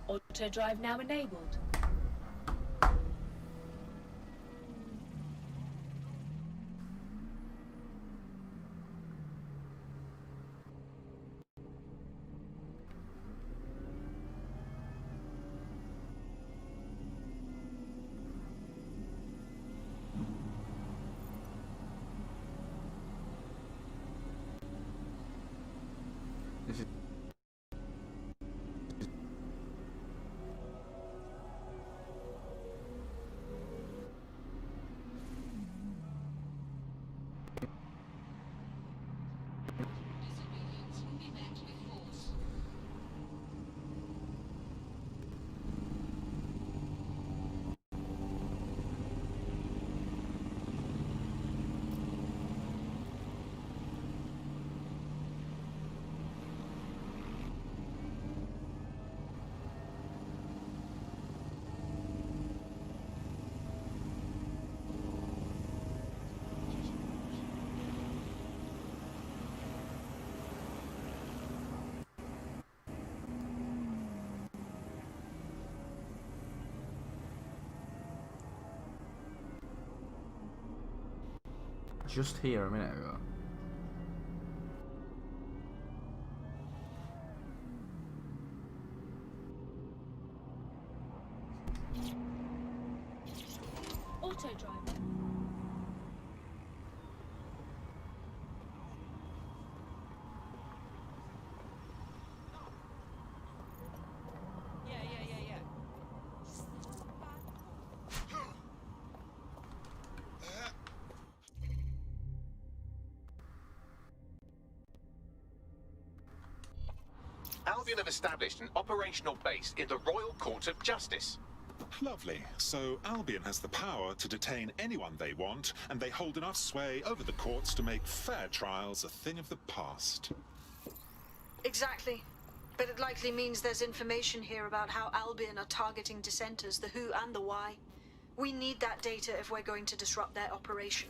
Auto drive now enabled. This is just here a minute ago. Auto drive. Albion have established an operational base in the Royal Court of Justice. Lovely. So Albion has the power to detain anyone they want, and they hold enough sway over the courts to make fair trials a thing of the past. Exactly. But it likely means there's information here about how Albion are targeting dissenters, the who and the why. We need that data if we're going to disrupt their operation.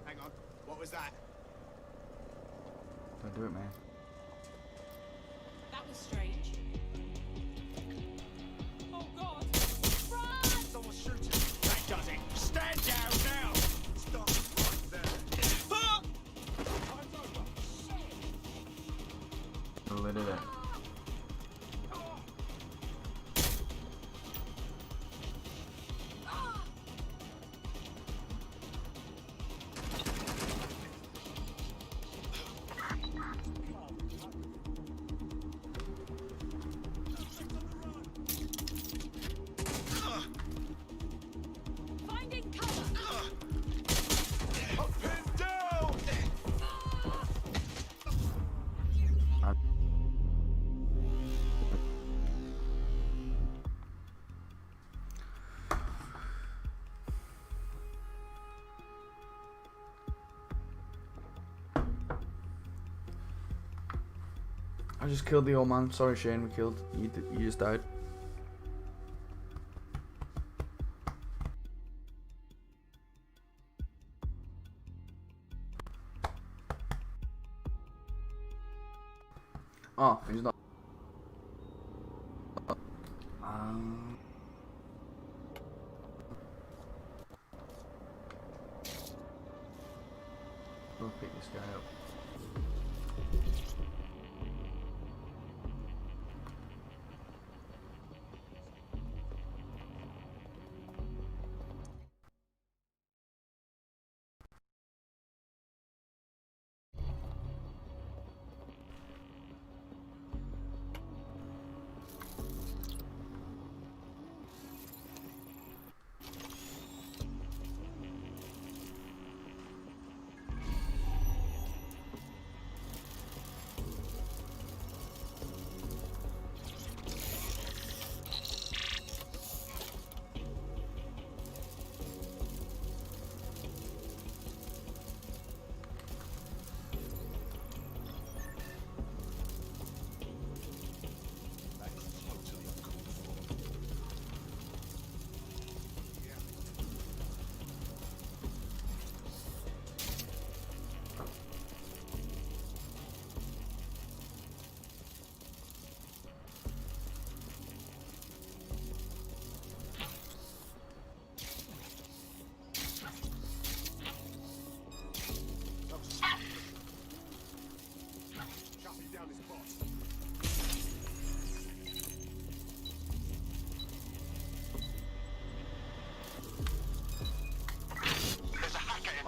Hang on. What was that? Don't do it, man. That was strange. Oh God! Run! Someone's shooting. That does it. Stand down now. Stop right there. Ah! Lit it. Finding cover. Up and down. I just killed the old man. Sorry, Shane. We killed you. You just died. Oh, he's not. We'll pick this guy up.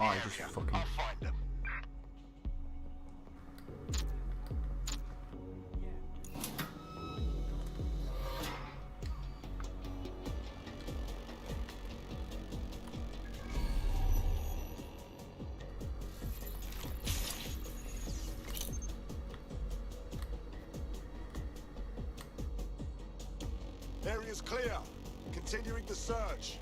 Oh, I just fucking. I'll find them. Area's clear. Continuing the search.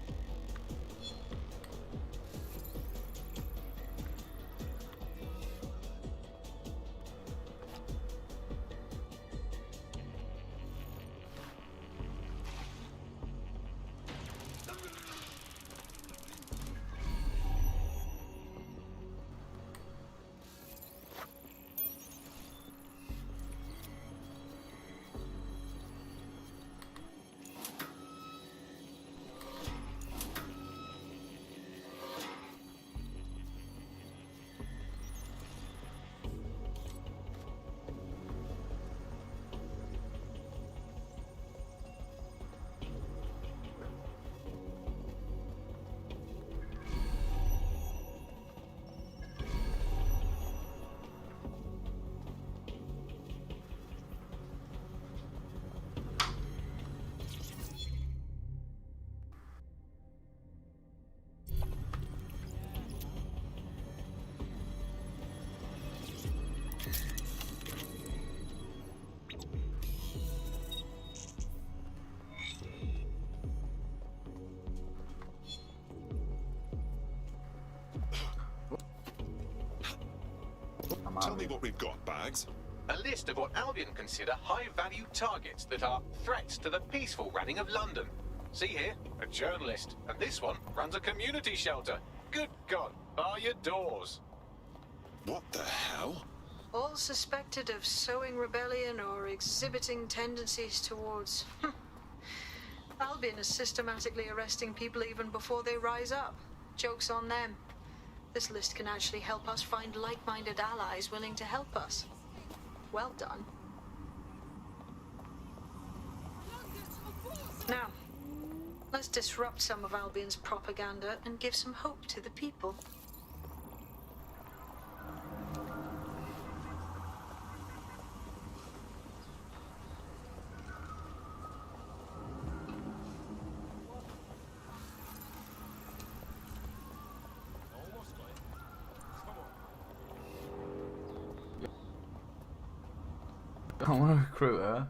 Tell me what we've got, Bags. A list of what Albion consider high-value targets that are threats to the peaceful running of London. See here, a journalist, and this one runs a community shelter. Good God, bar your doors. What the hell? All suspected of sowing rebellion or exhibiting tendencies towards... Albion is systematically arresting people even before they rise up. Joke's on them. This list can actually help us find like-minded allies willing to help us. Well done. Now, let's disrupt some of Albion's propaganda and give some hope to the people. I want to recruit her.